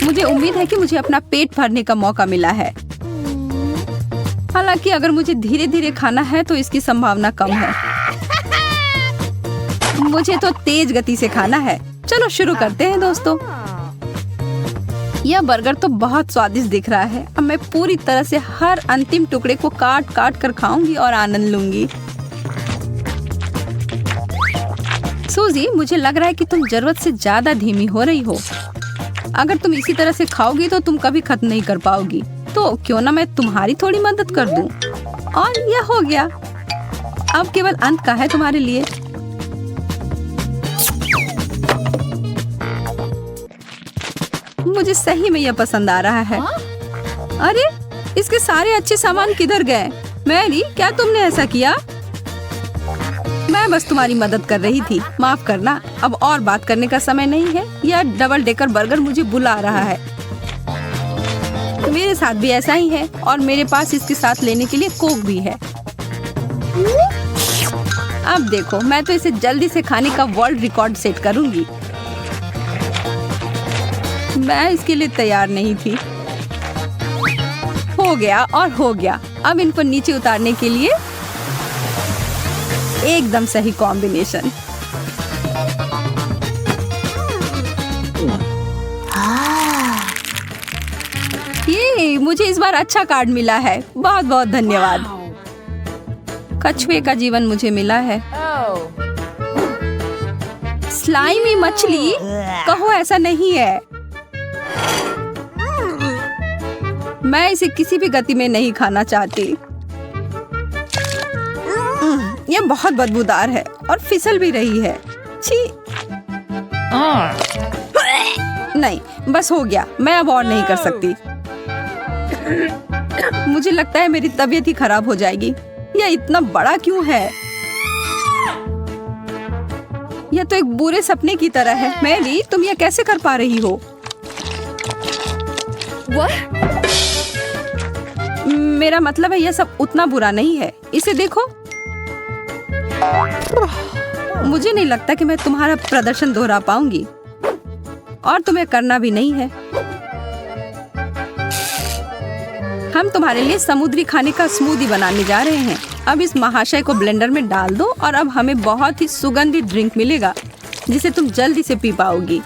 मुझे उम्मीद है कि मुझे अपना पेट भरने का मौका मिला है। हालांकि अगर मुझे धीरे धीरे खाना है तो इसकी संभावना कम है। मुझे तो तेज गति से खाना है। चलो शुरू करते हैं दोस्तों। यह बर्गर तो बहुत स्वादिष्ट दिख रहा है। अब मैं पूरी तरह से हर अंतिम टुकड़े को काट काट कर खाऊंगी और आनंद लूंगी। सूजी, मुझे लग रहा है कि तुम जरूरत से ज्यादा धीमी हो रही हो। अगर तुम इसी तरह से खाओगी तो तुम कभी खत्म नहीं कर पाओगी। तो क्यों ना मैं तुम्हारी थोड़ी मदद कर दूं। और यह हो गया। अब केवल अंत का है तुम्हारे लिए। मुझे सही में यह पसंद आ रहा है। अरे, इसके सारे अच्छे सामान किधर गए? मैरी, क्या तुमने ऐसा किया? मैं बस तुम्हारी मदद कर रही थी। माफ करना, अब और बात करने का समय नहीं है। यह डबल डेकर बर्गर मुझे बुला रहा है। मेरे साथ भी ऐसा ही है और मेरे पास इसके साथ लेने के लिए कोक भी है। अब देखो, मैं तो इसे जल्दी से खाने का वर्ल्ड रिकॉर्ड सेट करूंगी। मैं इसके लिए तैयार नहीं थी। हो गया और हो गया। अब इनको नीचे उतारने के लिए एकदम सही कॉम्बिनेशन। ये मुझे इस बार अच्छा कार्ड मिला है। बहुत बहुत धन्यवाद। कछुए का जीवन मुझे मिला है। स्लाइमी मछली, कहो ऐसा नहीं है। मैं इसे किसी भी गति में नहीं खाना चाहती। यह बहुत बदबूदार है और फिसल भी रही है। छी। नहीं, बस हो गया। मैं अब और नहीं कर सकती। मुझे लगता है मेरी तबीयत ही खराब हो जाएगी। यह इतना बड़ा क्यों है? यह तो एक बुरे सपने की तरह है। मैरी, तुम यह कैसे कर पा रही हो? मेरा मतलब है यह सब उतना बुरा नहीं है। इसे देखो। मुझे नहीं लगता कि मैं तुम्हारा प्रदर्शन दोहरा पाऊंगी और तुम्हें करना भी नहीं है। हम तुम्हारे लिए समुद्री खाने का स्मूदी बनाने जा रहे हैं। अब इस महाशय को ब्लेंडर में डाल दो और अब हमें बहुत ही सुगंधित ड्रिंक मिलेगा जिसे तुम जल्दी से पी पाओगी।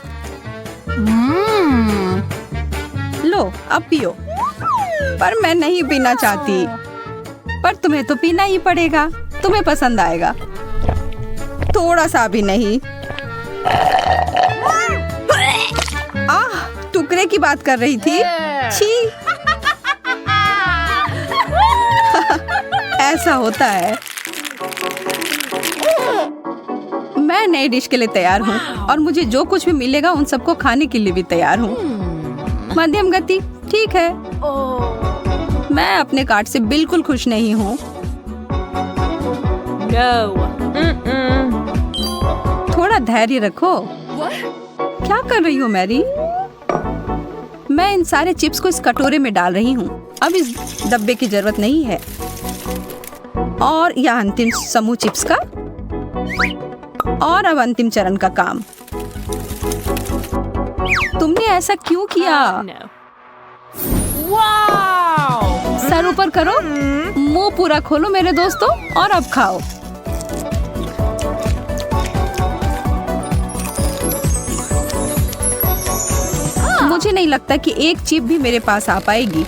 लो, अब पियो। पर मैं नहीं पीना चाहती। पर तुम्हें तो पीना ही पड़ेगा। तुम्हें पसंद आएगा। थोड़ा सा भी नहीं। आह, टुकड़े की बात कर रही थी। छी। ऐसा होता है। मैं नई डिश के लिए तैयार हूँ और मुझे जो कुछ भी मिलेगा उन सबको खाने के लिए भी तैयार हूँ। मध्यम गति, ठीक है। मैं अपने कार्ड से बिल्कुल खुश नहीं हूँ। थोड़ा धैर्य रखो। क्या कर रही हो मैरी? मैं इन सारे चिप्स को इस कटोरे में डाल रही हूँ। अब इस डब्बे की जरूरत नहीं है। और यह अंतिम समूह चिप्स का। और अब अंतिम चरण का काम। तुमने ऐसा क्यों किया? सर ऊपर करो, मुंह पूरा खोलो मेरे दोस्तों, और अब खाओ। मुझे नहीं लगता कि एक चिप भी मेरे पास आ पाएगी।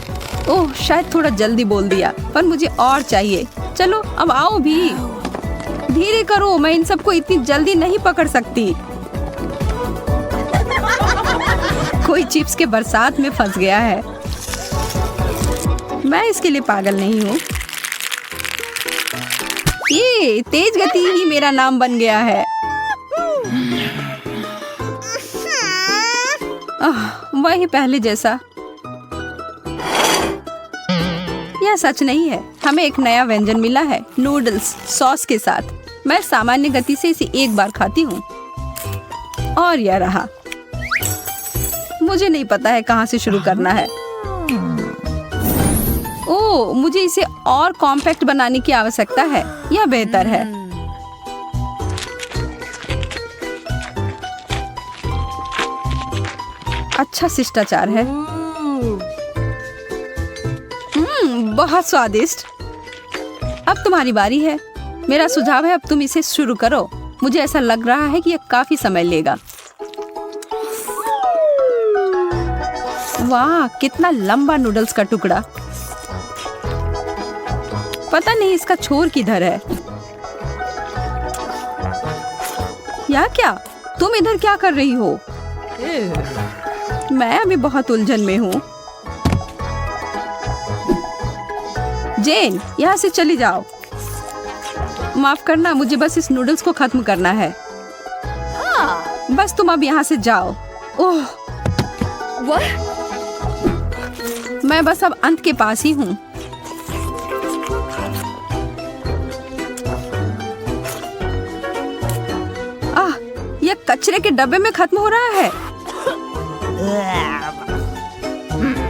ओह, शायद थोड़ा जल्दी बोल दिया, पर मुझे और चाहिए। चलो अब आओ भी। धीरे करो, मैं इन सबको इतनी जल्दी नहीं पकड़ सकती। कोई चिप्स के बरसात में फंस गया है। मैं इसके लिए पागल नहीं हूँ। ये तेज गति ही मेरा नाम बन गया है। वही पहले जैसा। यह सच नहीं है। हमें एक नया व्यंजन मिला है, नूडल्स सॉस के साथ। मैं सामान्य गति से इसे एक बार खाती हूँ। और यह रहा। मुझे नहीं पता है कहाँ से शुरू करना है। ओह, मुझे इसे और कॉम्पैक्ट बनाने की आवश्यकता है। यह बेहतर है। अच्छा शिष्टाचार है। बहुत स्वादिष्ट। अब तुम्हारी बारी है। मेरा सुझाव है अब तुम इसे शुरू करो। मुझे ऐसा लग रहा है कि यह काफी समय लेगा। वाह, कितना लंबा नूडल्स का टुकड़ा। पता नहीं इसका छोर किधर है। या क्या तुम इधर क्या कर रही हो? मैं अभी बहुत उलझन में हूँ। जेन, यहाँ से चली जाओ। माफ करना, मुझे बस इस नूडल्स को खत्म करना है। बस तुम अब यहाँ से जाओ। ओह, मैं बस अब अंत के पास ही हूँ। यह कचरे के डब्बे में खत्म हो रहा है।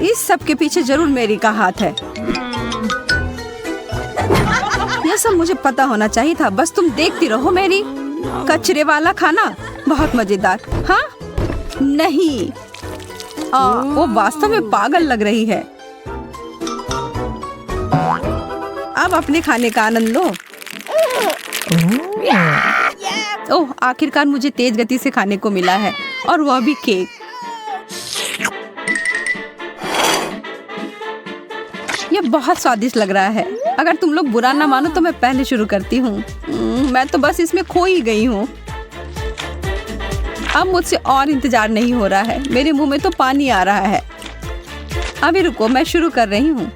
इस सब के पीछे जरूर मेरी का हाथ है। यह सब मुझे पता होना चाहिए था। बस तुम देखती रहो मेरी। कचरे वाला खाना बहुत मजेदार। हाँ नहीं, वो वास्तव में पागल लग रही है। अब अपने खाने का आनंद लो। ओह, आखिरकार मुझे तेज गति से खाने को मिला है, और वह भी केक। यह बहुत स्वादिष्ट लग रहा है। अगर तुम लोग बुरा ना मानो तो मैं पहले शुरू करती हूँ। मैं तो बस इसमें खो ही गई हूँ। अब मुझसे और इंतजार नहीं हो रहा है। मेरे मुंह में तो पानी आ रहा है। अभी रुको, मैं शुरू कर रही हूँ।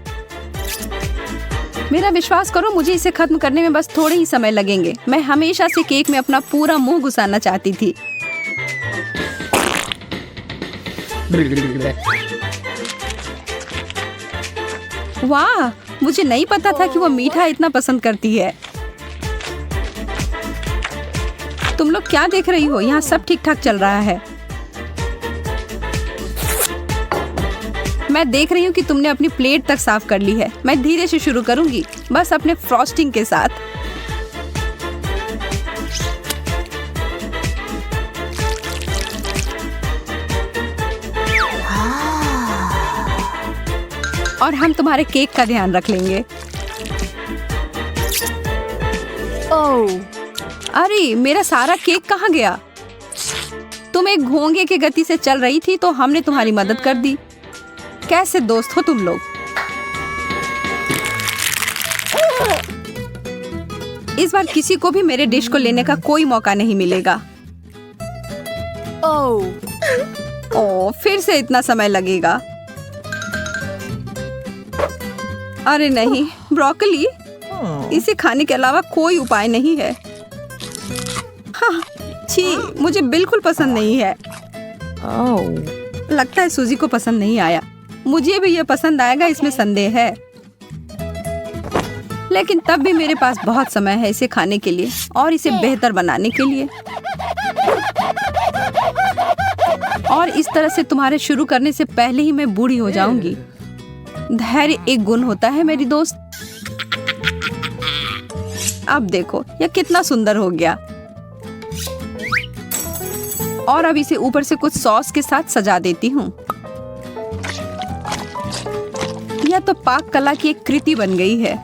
मेरा विश्वास करो, मुझे इसे खत्म करने में बस थोड़े ही समय लगेंगे। मैं हमेशा से केक में अपना पूरा मुंह घुसाना चाहती थी। वाह, मुझे नहीं पता था कि वो मीठा इतना पसंद करती है। तुम लोग क्या देख रही हो? यहाँ सब ठीक ठाक चल रहा है। मैं देख रही हूँ कि तुमने अपनी प्लेट तक साफ कर ली है। मैं धीरे से शुरू करूंगी, बस अपने फ्रॉस्टिंग के साथ। और हम तुम्हारे केक का ध्यान रख लेंगे। ओह, अरे मेरा सारा केक कहाँ गया? तुम एक घोंगे की गति से चल रही थी तो हमने तुम्हारी मदद कर दी। कैसे दोस्त हो तुम लोग? इस बार किसी को भी मेरे डिश को लेने का कोई मौका नहीं मिलेगा। ओह, फिर से इतना समय लगेगा। अरे नहीं, ब्रोकली, इसे खाने के अलावा कोई उपाय नहीं है। हाँ, छी, मुझे बिल्कुल पसंद नहीं है। लगता है सूजी को पसंद नहीं आया। मुझे भी यह पसंद आएगा, इसमें संदेह है। लेकिन तब भी मेरे पास बहुत समय है इसे खाने के लिए और इसे बेहतर बनाने के लिए। और इस तरह से तुम्हारे शुरू करने से पहले ही मैं बूढ़ी हो जाऊंगी। धैर्य एक गुण होता है मेरी दोस्त। अब देखो यह कितना सुंदर हो गया। और अब इसे ऊपर से कुछ सॉस के साथ सजा देती हूँ। यह तो पाक कला की एक कृति बन गई है।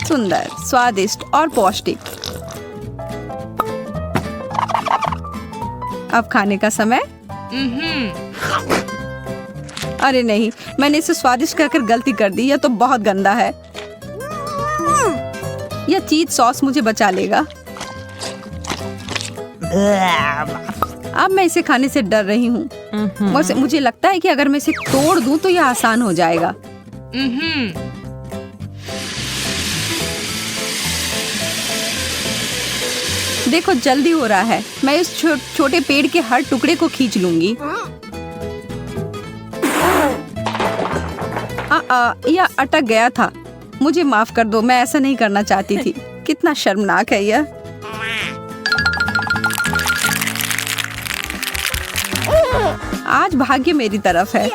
सुंदर, स्वादिष्ट और पौष्टिक। अब खाने का समय। अरे नहीं, मैंने इसे स्वादिष्ट कहकर गलती कर दी। यह तो बहुत गंदा है। यह चीज सॉस मुझे बचा लेगा। अब मैं इसे खाने से डर रही हूँ। मुझे लगता है कि अगर मैं इसे तोड़ दूं तो यह आसान हो जाएगा। देखो जल्दी हो रहा है। मैं इस छोटे पेड़ के हर टुकड़े को खींच लूंगी। यह अटक गया था। मुझे माफ कर दो, मैं ऐसा नहीं करना चाहती थी। कितना शर्मनाक है यह। आज भाग्य मेरी तरफ है।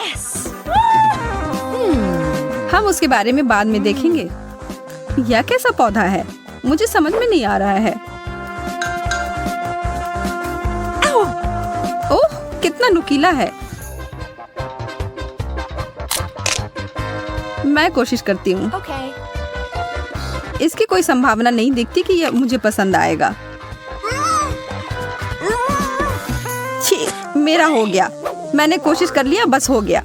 हम उसके बारे में बाद में देखेंगे। यह कैसा पौधा है? मुझे समझ में नहीं आ रहा है। कितना नुकीला है। मैं कोशिश करती हूँ। इसकी कोई संभावना नहीं दिखती कि यह मुझे पसंद आएगा। छी, मेरा हो गया। मैंने कोशिश कर लिया, बस हो गया।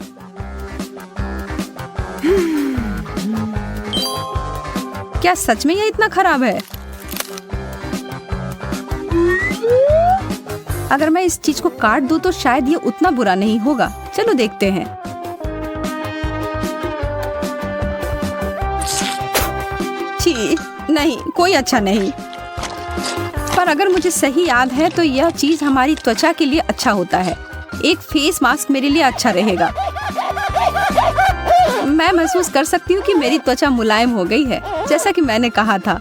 क्या सच में ये इतना खराब है? अगर मैं इस चीज को काट दूं तो शायद ये उतना बुरा नहीं होगा। चलो देखते हैं। छी, नहीं, कोई अच्छा नहीं। पर अगर मुझे सही याद है तो यह चीज हमारी त्वचा के लिए अच्छा होता है। एक फेस मास्क मेरे लिए अच्छा रहेगा। मैं महसूस कर सकती हूँ कि मेरी त्वचा मुलायम हो गई है, जैसा कि मैंने कहा था।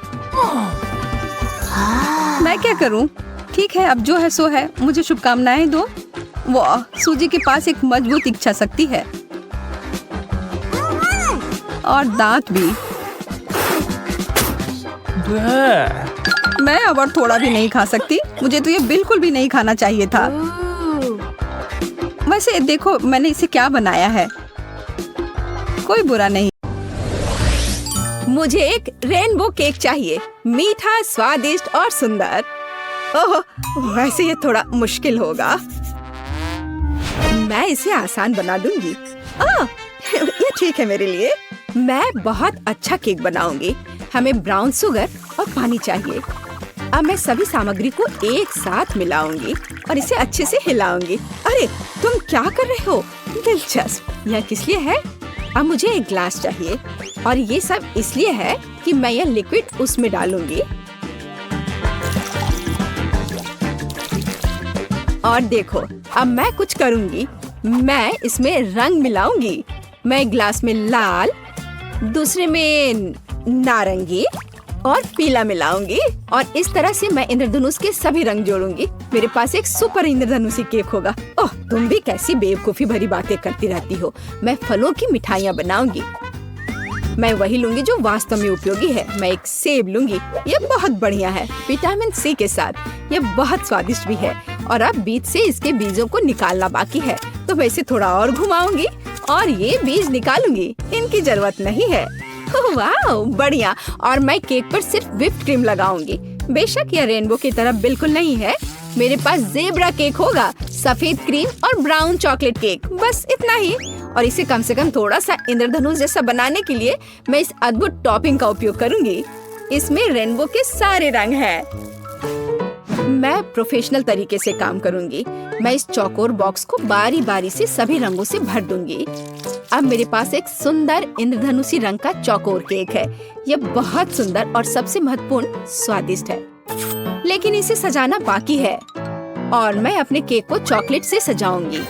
मैं क्या करूँ? ठीक है, अब जो है सो है। मुझे शुभकामनाएं दो। वाह, सूजी के पास एक मजबूत इच्छा शक्ति है और दांत भी। मैं अब और थोड़ा भी नहीं खा सकती। मुझे तो ये बिल्कुल भी नहीं खाना चाहिए था। वैसे देखो मैंने इसे क्या बनाया है। कोई बुरा नहीं। मुझे एक रेनबो केक चाहिए, मीठा, स्वादिष्ट और सुंदर। ओह, वैसे ये थोड़ा मुश्किल होगा। मैं इसे आसान बना दूंगी। ये ठीक है मेरे लिए। मैं बहुत अच्छा केक बनाऊंगी। हमें ब्राउन शुगर और पानी चाहिए। अब मैं सभी सामग्री को एक साथ मिलाऊंगी और इसे अच्छे से हिलाऊंगी। अरे तुम क्या कर रहे हो? दिलचस्प। यह किस लिए है? अब मुझे एक ग्लास चाहिए और ये सब इसलिए है कि मैं यह लिक्विड उसमें डालूंगी। और देखो, अब मैं कुछ करूंगी। मैं इसमें रंग मिलाऊंगी। मैं एक ग्लास में लाल, दूसरे में नारंगी और पीला मिलाऊंगी और इस तरह से मैं इंद्रधनुष के सभी रंग जोड़ूंगी। मेरे पास एक सुपर इंद्रधनुषी केक होगा। ओह, तुम भी कैसी बेवकूफी भरी बातें करती रहती हो। मैं फलों की मिठाइयाँ बनाऊंगी। मैं वही लूंगी जो वास्तव में उपयोगी है। मैं एक सेब लूंगी। ये बहुत बढ़िया है, विटामिन सी के साथ। ये बहुत स्वादिष्ट भी है। और अब बीज से इसके बीजों को निकालना बाकी है, तो मैं इसे थोड़ा और घुमाऊंगी और ये बीज निकालूंगी। इनकी जरूरत नहीं है। वाह, बढ़िया। और मैं केक पर सिर्फ व्हिप्ड क्रीम लगाऊंगी। बेशक यह रेनबो की तरह बिल्कुल नहीं है। मेरे पास ज़ेब्रा केक होगा, सफेद क्रीम और ब्राउन चॉकलेट केक, बस इतना ही। और इसे कम से कम थोड़ा सा इंद्रधनुष जैसा बनाने के लिए मैं इस अद्भुत टॉपिंग का उपयोग करूंगी। इसमें रेनबो के सारे रंग हैं। मैं प्रोफेशनल तरीके से काम करूंगी। मैं इस चौकोर बॉक्स को बारी बारी से सभी रंगों से भर दूंगी। अब मेरे पास एक सुंदर इंद्रधनुषी रंग का चौकोर केक है। यह बहुत सुंदर और सबसे महत्वपूर्ण स्वादिष्ट है, लेकिन इसे सजाना बाकी है। और मैं अपने केक को चॉकलेट से सजाऊंगी,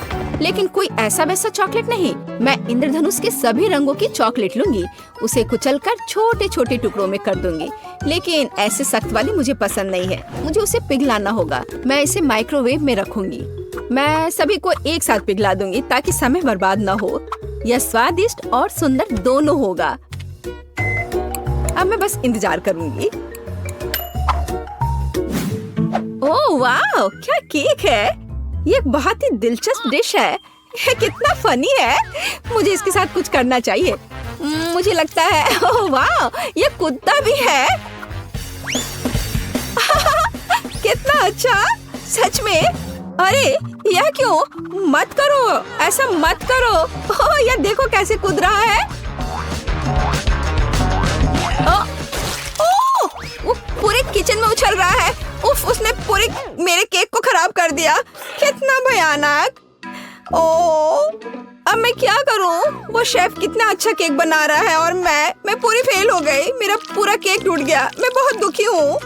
लेकिन कोई ऐसा वैसा चॉकलेट नहीं। मैं इंद्रधनुष के सभी रंगों की चॉकलेट लूंगी, उसे कुचलकर छोटे छोटे टुकड़ों में कर दूंगी। लेकिन ऐसे सख्त वाली मुझे पसंद नहीं है, मुझे उसे पिघलाना होगा। मैं इसे माइक्रोवेव में रखूंगी। मैं सभी को एक साथ पिघला दूंगी ताकि समय बर्बाद न हो। यह स्वादिष्ट और सुंदर दोनों होगा। अब मैं बस इंतजार करूंगी। ओह वाह, क्या केक है! ये एक बहुत ही दिलचस्प डिश है। ये कितना फनी है। मुझे इसके साथ कुछ करना चाहिए। मुझे लगता है, ओह वाह, ये कुत्ता भी है। कितना अच्छा, सच में। अरे यह क्यों? मत करो, ऐसा मत करो। ओह, यह देखो कैसे कूद रहा है। वो पूरे किचन में उछल रहा है। उफ, उसने पूरे मेरे केक को खराब कर दिया। कितना भयानक। ओह, अब मैं क्या करूं? वो शेफ कितना अच्छा केक बना रहा है और मैं पूरी फेल हो गई। मेरा पूरा केक टूट गया। मैं बहुत दुखी हूँ।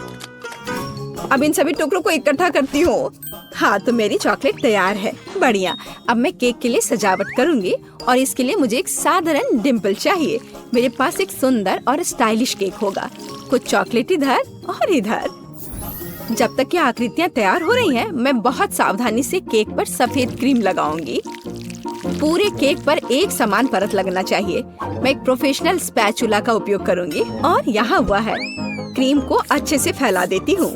अब इन सभी टुकड़ों को इकट्ठा करती हूँ। हाँ, तो मेरी चॉकलेट तैयार है। बढ़िया। अब मैं केक के लिए सजावट करूंगी और इसके लिए मुझे एक साधारण डिम्पल चाहिए। मेरे पास एक सुंदर और स्टाइलिश केक होगा। कुछ चॉकलेट इधर और इधर। जब तक कि आकृतियाँ तैयार हो रही हैं, मैं बहुत सावधानी से केक पर सफेद क्रीम लगाऊंगी। पूरे केक पर एक समान परत लगना चाहिए। मैं एक प्रोफेशनल स्पैचुला का उपयोग करूंगी और यहाँ हुआ है। क्रीम को अच्छे से फैला देती हूँ।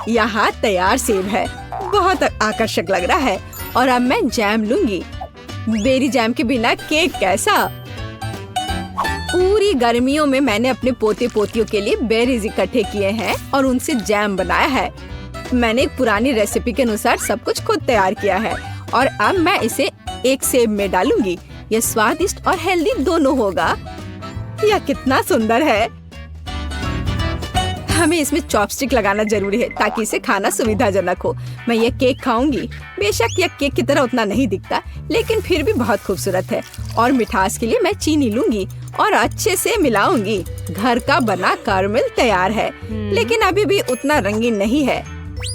यहाँ तैयार सेब है, बहुत आकर्षक लग रहा है। और अब मैं जैम लूंगी। बेरी जैम के बिना केक कैसा? पूरी गर्मियों में मैंने अपने पोते पोतियों के लिए बेरीज इकट्ठे किए हैं और उनसे जैम बनाया है। मैंने एक पुरानी रेसिपी के अनुसार सब कुछ खुद तैयार किया है और अब मैं इसे एक सेब में डालूंगी। यह स्वादिष्ट और हेल्दी दोनों होगा। यह कितना सुंदर है। हमें इसमें चॉपस्टिक लगाना जरूरी है ताकि इसे खाना सुविधाजनक हो। मैं ये केक खाऊंगी। बेशक यह केक की तरह उतना नहीं दिखता, लेकिन फिर भी बहुत खूबसूरत है। और मिठास के लिए मैं चीनी लूंगी और अच्छे से मिलाऊंगी। घर का बना कैरमेल तैयार है, लेकिन अभी भी उतना रंगीन नहीं है।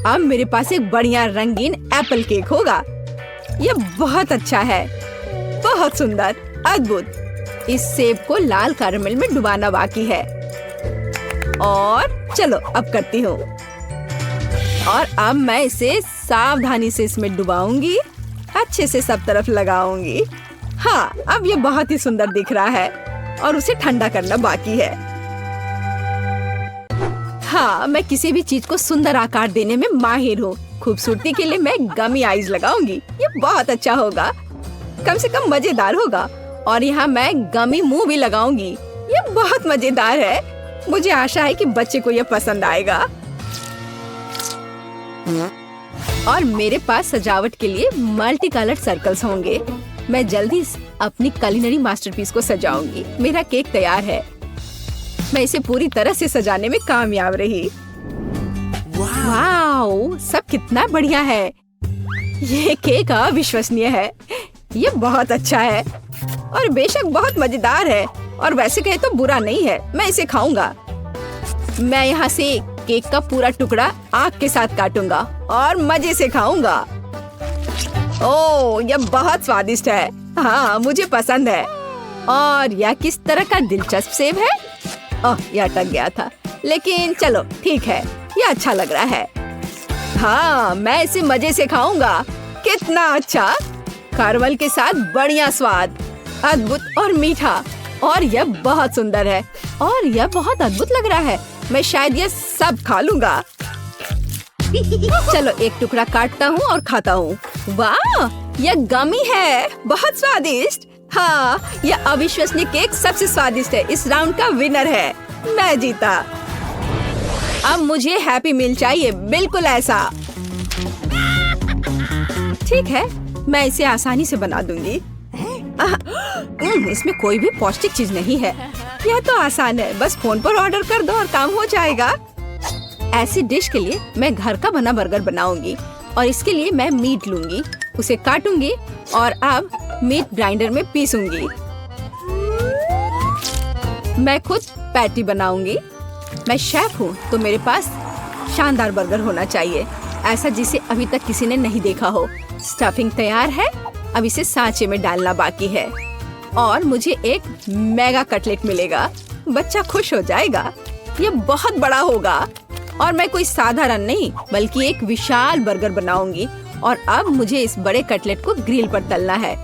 अब मेरे पास एक बढ़िया रंगीन एप्पल केक होगा। यह बहुत अच्छा है, बहुत सुंदर, अद्भुत। इस सेब को लाल कैरमेल में डुबाना बाकी है। और चलो अब करती हूँ। और अब मैं इसे सावधानी से इसमें डुबाऊंगी, अच्छे से सब तरफ लगाऊंगी। हाँ, अब ये बहुत ही सुंदर दिख रहा है और उसे ठंडा करना बाकी है। हाँ, मैं किसी भी चीज को सुंदर आकार देने में माहिर हूँ। खूबसूरती के लिए मैं गमी आईज लगाऊंगी। ये बहुत अच्छा होगा, कम से कम मजेदार होगा। और यहाँ मैं गमी मुंह भी लगाऊंगी। ये बहुत मजेदार है। मुझे आशा है कि बच्चे को यह पसंद आएगा। और मेरे पास सजावट के लिए मल्टी कलर्ड सर्कल्स होंगे। मैं जल्दी अपनी कुलिनरी मास्टरपीस को सजाऊंगी। मेरा केक तैयार है। मैं इसे पूरी तरह से सजाने में कामयाब रही। वाओ, सब कितना बढ़िया है। ये केक अविश्वसनीय है। ये बहुत अच्छा है और बेशक बहुत मजेदार है। और वैसे कहे तो बुरा नहीं है। मैं इसे खाऊंगा। मैं यहाँ से केक का पूरा टुकड़ा आग के साथ काटूंगा और मजे से खाऊंगा। ओह, यह बहुत स्वादिष्ट है। हाँ, मुझे पसंद है। और यह किस तरह का दिलचस्प सेब है। ओह, यह अटक गया था, लेकिन चलो ठीक है, यह अच्छा लग रहा है। हाँ, मैं इसे मजे से खाऊंगा। कितना अच्छा, कैरमेल के साथ बढ़िया स्वाद, अद्भुत और मीठा। और यह बहुत सुंदर है और यह बहुत अद्भुत लग रहा है। मैं शायद यह सब खा लूंगा। चलो एक टुकड़ा काटता हूँ और खाता हूँ। वाह, यह गमी है, बहुत स्वादिष्ट। हाँ, यह अविश्वसनीय केक सबसे स्वादिष्ट है। इस राउंड का विनर है। मैं जीता। अब मुझे हैप्पी मील चाहिए, बिल्कुल ऐसा। ठीक है, मैं इसे आसानी से बना दूंगी। इसमें कोई भी पौष्टिक चीज नहीं है। यह तो आसान है, बस फोन पर ऑर्डर कर दो और काम हो जाएगा। ऐसी डिश के लिए मैं घर का बना बर्गर बनाऊंगी और इसके लिए मैं मीट लूंगी, उसे काटूंगी और अब मीट ग्राइंडर में पीसूंगी। मैं खुद पैटी बनाऊंगी। मैं शेफ हूँ तो मेरे पास शानदार बर्गर होना चाहिए, ऐसा जिसे अभी तक किसी ने नहीं देखा हो। स्टफिंग तैयार है, अब इसे सांचे में डालना बाकी है और मुझे एक मेगा कटलेट मिलेगा। बच्चा खुश हो जाएगा। ये बहुत बड़ा होगा और मैं कोई साधारण नहीं बल्कि एक विशाल बर्गर बनाऊंगी। और अब मुझे इस बड़े कटलेट को ग्रिल पर तलना है।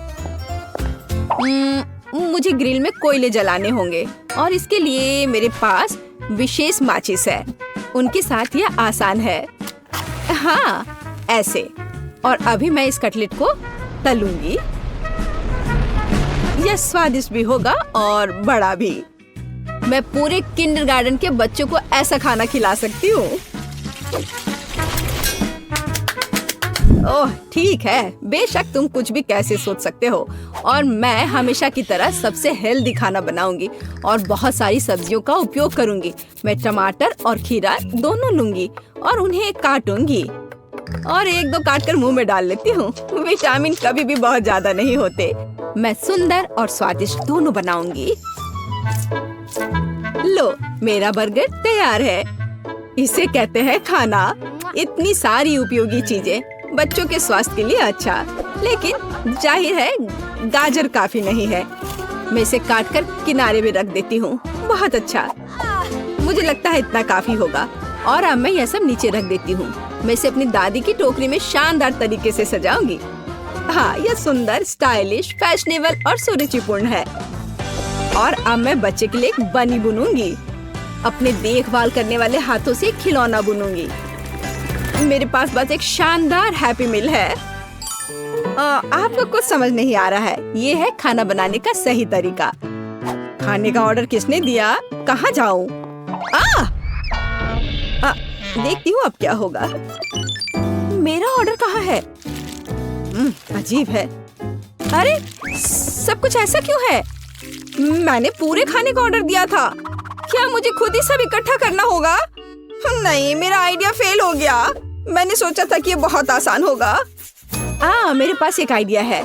मुझे ग्रिल में कोयले जलाने होंगे और इसके लिए मेरे पास विशेष माचिस है। उनके साथ यह आसान है। हाँ, ऐसे। और अभी मैं इस कटलेट को तलूंगी। यह स्वादिष्ट भी होगा और बड़ा भी। मैं पूरे किंडरगार्टन के बच्चों को ऐसा खाना खिला सकती हूँ। ओह, ठीक है, बेशक तुम कुछ भी कैसे सोच सकते हो। और मैं हमेशा की तरह सबसे हेल्दी खाना बनाऊंगी और बहुत सारी सब्जियों का उपयोग करूंगी। मैं टमाटर और खीरा दोनों लूंगी और उन्हें काटूंगी और एक दो काट कर मुंह में डाल लेती हूँ। विटामिन कभी भी बहुत ज्यादा नहीं होते। मैं सुंदर और स्वादिष्ट दोनों बनाऊंगी। लो, मेरा बर्गर तैयार है। इसे कहते हैं खाना। इतनी सारी उपयोगी चीजें, बच्चों के स्वास्थ्य के लिए अच्छा, लेकिन जाहिर है गाजर काफी नहीं है। मैं इसे काट कर किनारे में रख देती हूँ। बहुत अच्छा, मुझे लगता है इतना काफी होगा। और अब मैं यह सब नीचे रख देती हूँ। मैं इसे अपनी दादी की टोकरी में शानदार तरीके से सजाऊंगी। हाँ, यह सुंदर, स्टाइलिश, फैशनेबल और सुरुचिपूर्ण है। और अब मैं बच्चे के लिए एक बनी बुनूंगी। अपने देखभाल करने वाले हाथों से खिलौना बुनूंगी। मेरे पास बस एक शानदार हैप्पी मील है। आपको कुछ समझ नहीं आ रहा है। ये है खाना बनाने का सही तरीका। खाने का ऑर्डर किसने दिया? कहाँ जाऊं? देखती हूँ अब क्या होगा। मेरा ऑर्डर कहाँ है? अजीब है। अरे सब कुछ ऐसा क्यों है? मैंने पूरे खाने का ऑर्डर दिया था। क्या मुझे खुद ही सब इकट्ठा करना होगा? नहीं, मेरा आइडिया फेल हो गया। मैंने सोचा था कि ये बहुत आसान होगा। मेरे पास एक आइडिया है।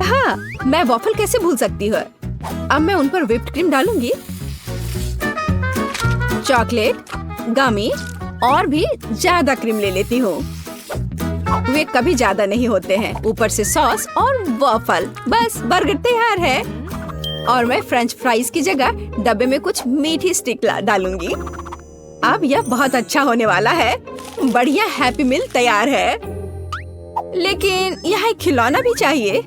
हाँ, मैं वॉफल कैसे भूल सकती हूँ। अब मैं उन पर व्हिप्ड क्रीम डालूंगी, चॉकलेट, गमी और भी ज्यादा क्रीम ले लेती हूँ। वे कभी ज्यादा नहीं होते हैं। ऊपर से सॉस और वॉफल। बस बर्गर तैयार है। और मैं फ्रेंच फ्राइज की जगह डब्बे में कुछ मीठी स्टिक डालूंगी। अब यह बहुत अच्छा होने वाला है। बढ़िया हैप्पी मील तैयार है। लेकिन यहाँ एक खिलौना भी चाहिए।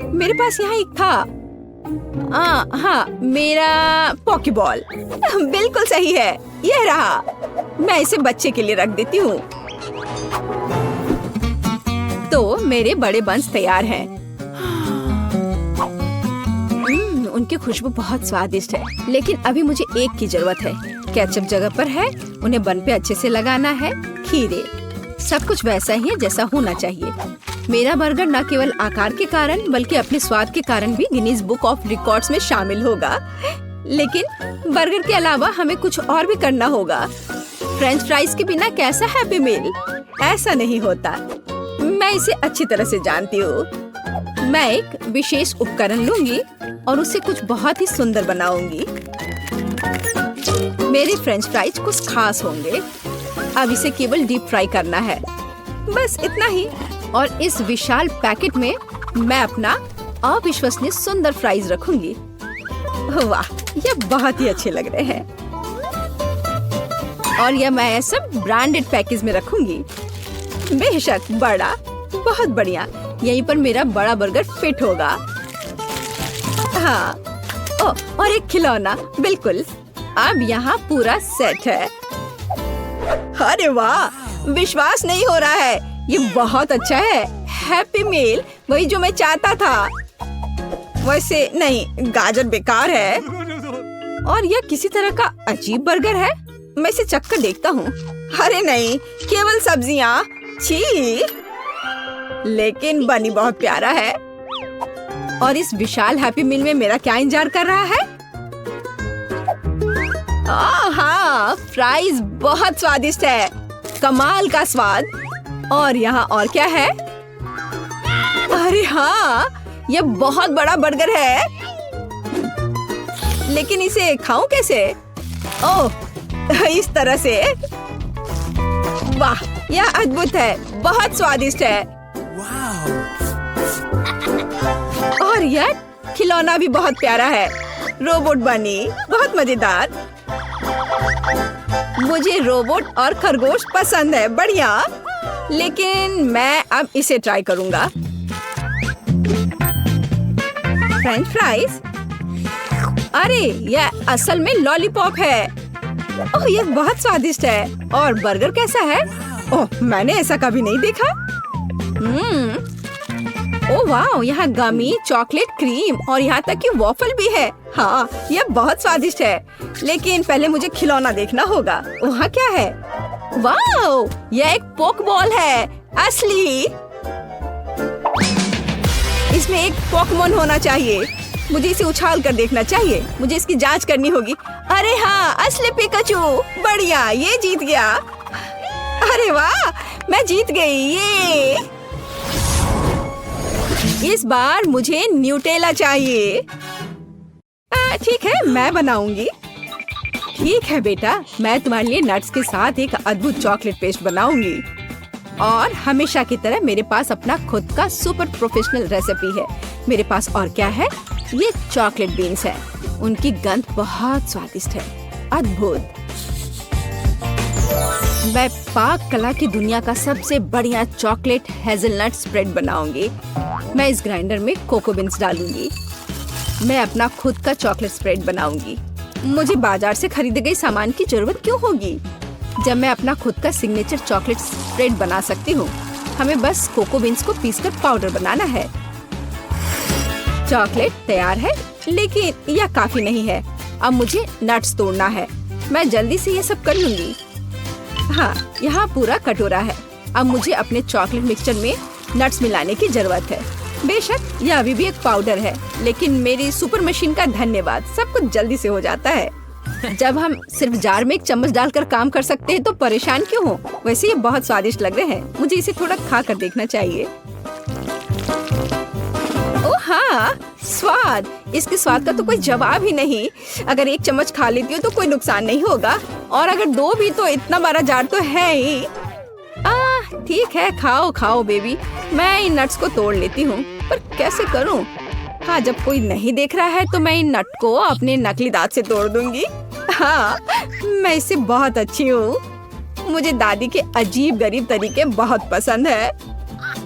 मेरे पास यहाँ एक था। हाँ, मेरा पॉकीबॉल। बिल्कुल सही है, यह रहा। मैं इसे बच्चे के लिए रख देती हूँ। तो मेरे बड़े बंस तैयार हैं। उनकी खुशबू बहुत स्वादिष्ट है। लेकिन अभी मुझे एक की जरूरत है। केचप जगह पर है, उन्हें बन पे अच्छे से लगाना है। खीरे, सब कुछ वैसा ही है जैसा होना चाहिए। मेरा बर्गर न केवल आकार के कारण बल्कि अपने स्वाद के कारण भी गिनीज बुक ऑफ रिकॉर्ड्स में शामिल होगा। लेकिन बर्गर के अलावा हमें कुछ और भी करना होगा। फ्रेंच फ्राइज के बिना कैसा हैप्पी मील? ऐसा नहीं होता। मैं इसे अच्छी तरह से जानती हूँ। मैं एक विशेष उपकरण लूंगी और उसे कुछ बहुत ही सुंदर बनाऊंगी। मेरे फ्रेंच फ्राइज कुछ खास होंगे। अब इसे केवल डीप फ्राई करना है, बस इतना ही। और इस विशाल पैकेट में मैं अपना अविश्वसनीय सुंदर फ्राइज रखूंगी। वाह, ये बहुत ही अच्छे लग रहे हैं। और यह मैं सब ब्रांडेड पैकेज में रखूंगी। बेशक बड़ा, बहुत बढ़िया। यहीं पर मेरा बड़ा बर्गर फिट होगा। हाँ, और एक खिलौना। बिल्कुल, अब यहाँ पूरा सेट है। अरे वाह, विश्वास नहीं हो रहा है। ये बहुत अच्छा है। हैप्पी मील, वही जो मैं चाहता था। वैसे नहीं, गाजर बेकार है। और यह किसी तरह का अजीब बर्गर है। मैं इसे चखकर देखता हूँ। अरे नहीं, केवल सब्जियाँ। छी। लेकिन बनी बहुत प्यारा है। और इस विशाल हैप्पी मील में मेरा क्या इंतजार कर रहा है? हाँ, फ्राइज बहुत स्वादिष्ट है। कमाल का स्वाद। और यहाँ और क्या है? अरे हाँ, ये बहुत बड़ा बर्गर है। लेकिन इसे खाऊं कैसे? ओह, इस तरह से। वाह, यह अद्भुत है। बहुत स्वादिष्ट है। और यह खिलौना भी बहुत प्यारा है। रोबोट बनी, बहुत मजेदार। मुझे रोबोट और खरगोश पसंद है। बढ़िया। लेकिन मैं अब इसे ट्राई करूंगा। French fries. अरे यह असल में लॉलीपॉप है। ओह, यह बहुत स्वादिष्ट है। और बर्गर कैसा है? ओह, मैंने ऐसा कभी नहीं देखा। ओह वाह, यहाँ गमी, चॉकलेट, क्रीम और यहाँ तक कि वॉफल भी है। हाँ, यह बहुत स्वादिष्ट है। लेकिन पहले मुझे खिलौना देखना होगा। वहाँ क्या है? वाह, यह एक पोक बॉल है। असली। इसमें एक पोकेमॉन होना चाहिए। मुझे इसे उछाल कर देखना चाहिए। मुझे इसकी जांच करनी होगी। अरे हाँ, असली पिकाचू। बढ़िया, ये जीत गया। अरे वाह, मैं जीत गई। ये इस बार मुझे न्यूटेला चाहिए। ठीक है, मैं बनाऊंगी। ठीक है बेटा, मैं तुम्हारे लिए नट्स के साथ एक अद्भुत चॉकलेट पेस्ट बनाऊंगी। और हमेशा की तरह मेरे पास अपना खुद का सुपर प्रोफेशनल रेसिपी है। मेरे पास और क्या है? ये चॉकलेट बीन्स है। उनकी गंध बहुत स्वादिष्ट है। अद्भुत। मैं पाक कला की दुनिया का सबसे बढ़िया चॉकलेट हेजलनट स्प्रेड बनाऊंगी। मैं इस ग्राइंडर में कोको बीन्स डालूंगी। मैं अपना खुद का चॉकलेट स्प्रेड बनाऊंगी। मुझे बाजार से खरीदे गए सामान की जरूरत क्यों होगी? जब मैं अपना खुद का सिग्नेचर चॉकलेट स्प्रेड बना सकती हूँ। हमें बस कोको बीन्स को पीसकर पाउडर बनाना है। चॉकलेट तैयार है, लेकिन यह काफी नहीं है। अब मुझे नट्स तोड़ना है। मैं जल्दी से ये सब कर लूंगी। हाँ, यहाँ पूरा कटोरा है। अब मुझे अपने चॉकलेट मिक्सचर में नट्स मिलाने की जरूरत है। बेशक यह अभी भी एक पाउडर है, लेकिन मेरी सुपर मशीन का धन्यवाद, सब कुछ जल्दी से हो जाता है। जब हम सिर्फ जार में एक चम्मच डालकर काम कर सकते हैं तो परेशान क्यों हो? वैसे ये बहुत स्वादिष्ट लग रहे हैं। मुझे इसे थोड़ा खा कर देखना चाहिए। ओह हाँ, स्वाद! इसके स्वाद का तो कोई जवाब ही नहीं। अगर एक चम्मच खा लेती हूँ तो कोई नुकसान नहीं होगा, और अगर 2 भी तो इतना बड़ा जार तो है ही। ठीक है, खाओ खाओ बेबी। मैं इन नट्स को तोड़ लेती हूँ, पर कैसे करूँ? हाँ, जब कोई नहीं देख रहा है तो मैं इन नट को अपने नकली दांत से तोड़ दूंगी। हाँ, मैं इससे बहुत अच्छी हूँ। मुझे दादी के अजीब गरीब तरीके बहुत पसंद है।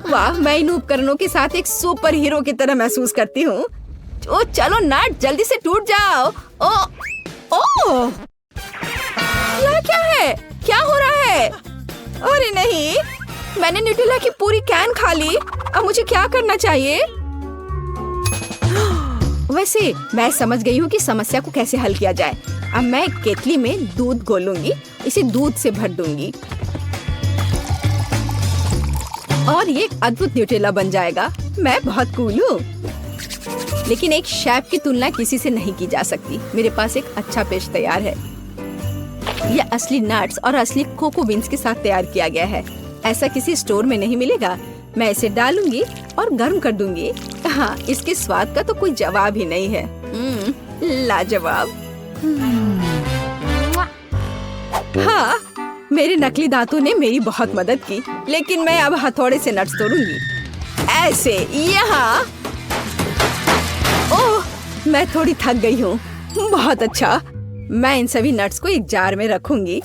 वाह, मैं इन उपकरणों के साथ एक सुपर हीरो की तरह महसूस करती हूँ। ओ चलो नट, जल्दी से टूट जाओ। ओ यह क्या है? क्या हो रहा है? अरे नहीं, मैंने न्यूटेला की पूरी कैन खा ली। अब मुझे क्या करना चाहिए? वैसे मैं समझ गई हूँ कि समस्या को कैसे हल किया जाए। अब मैं एक केतली में दूध घोलूंगी, इसे दूध से भर दूंगी और ये एक अद्भुत न्यूटेला बन जाएगा। मैं बहुत कूल हूँ, लेकिन एक शेफ की तुलना किसी से नहीं की जा सकती। मेरे पास एक अच्छा पेस्ट तैयार है। यह असली नट्स और असली कोको बीन्स के साथ तैयार किया गया है। ऐसा किसी स्टोर में नहीं मिलेगा। मैं इसे डालूंगी और गर्म कर दूंगी। हाँ, इसके स्वाद का तो कोई जवाब ही नहीं है। लाजवाब। हाँ, मेरे नकली दांतों ने मेरी बहुत मदद की, लेकिन मैं अब हथौड़े से नट्स तोड़ूंगी। ऐसे यहाँ। ओह, मैं थोड़ी थक गई हूँ। बहुत अच्छा। मैं इन सभी नट्स को एक जार में रखूंगी।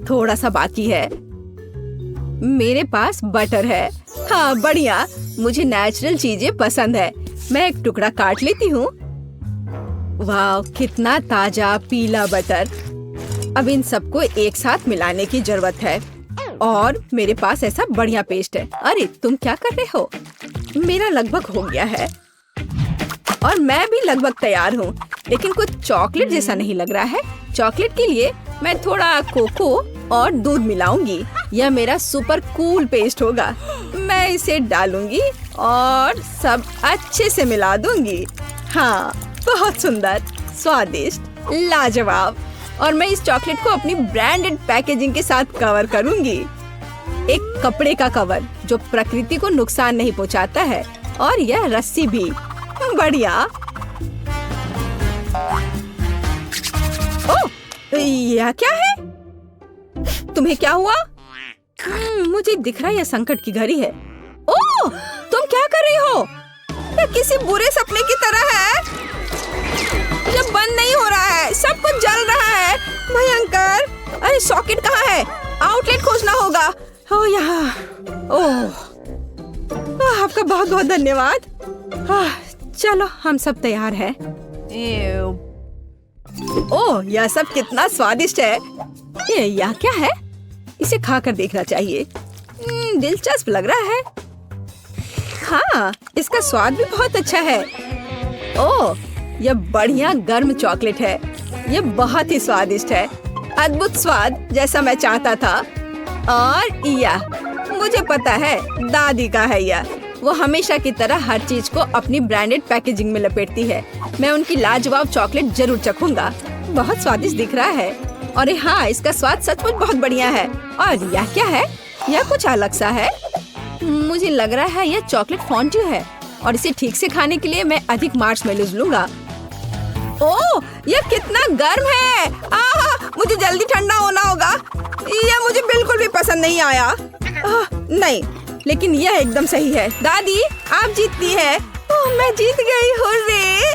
थोड़ा सा बाकी है। मेरे पास बटर है। हाँ, बढ़िया। मुझे नेचुरल चीजें पसंद है। मैं एक टुकड़ा काट लेती हूँ। वाह, कितना ताजा पीला बटर। अब इन सबको एक साथ मिलाने की जरूरत है, और मेरे पास ऐसा बढ़िया पेस्ट है। अरे तुम क्या कर रहे हो? मेरा लगभग हो गया है और मैं भी लगभग तैयार हूँ, लेकिन कुछ चॉकलेट जैसा नहीं लग रहा है। चॉकलेट के लिए मैं थोड़ा कोको और दूध मिलाऊंगी। यह मेरा सुपर कूल पेस्ट होगा। मैं इसे डालूंगी और सब अच्छे से मिला दूंगी। हाँ, बहुत सुंदर, स्वादिष्ट, लाजवाब। और मैं इस चॉकलेट को अपनी ब्रांडेड पैकेजिंग के साथ कवर करूंगी। एक कपड़े का कवर जो प्रकृति को नुकसान नहीं पहुंचाता है, और यह रस्सी भी। बढ़िया। ओह, यह क्या है? तुम्हें क्या हुआ? मुझे दिख रहा है यह संकट की घड़ी है। ओह, तुम क्या कर रही हो? यह किसी बुरे सपने की तरह है। जब बंद नहीं हो रहा है, सब कुछ जल रहा है। भयंकर। अरे सॉकेट कहाँ है? आउटलेट खोजना होगा। ओह, यहाँ। ओह, आपका बहुत बहुत धन्यवाद। चलो, हम सब तैयार हैं। ओह, यह सब कितना स्वादिष्ट है। यह क्या है? इसे खाकर देखना चाहिए। दिलचस्प लग रहा है। हाँ, इसका स्वाद भी बहुत अच्छा है। ओह, यह बढ़िया गर्म चॉकलेट है। यह बहुत ही स्वादिष्ट है। अद्भुत स्वाद, जैसा मैं चाहता था। और यह मुझे पता है, दादी का है यह। वो हमेशा की तरह हर चीज को अपनी ब्रांडेड पैकेजिंग में लपेटती है। मैं उनकी लाजवाब चॉकलेट जरूर चखूंगा। बहुत स्वादिष्ट दिख रहा है। और हाँ, इसका स्वाद सचमुच बहुत बढ़िया है। और यह क्या है? यह कुछ अलग सा है। मुझे लग रहा है यह चॉकलेट फॉन्ड्यू है, और इसे ठीक से खाने के लिए मैं अधिक मार्शमेलोज लूंगा। ओह, यह कितना गर्म है। मुझे जल्दी ठंडा होना होगा। यह मुझे बिल्कुल भी पसंद नहीं आया। नहीं, लेकिन यह एकदम सही है। दादी, आप जीतती है। ओह, मैं जीत गई। हुर्रे!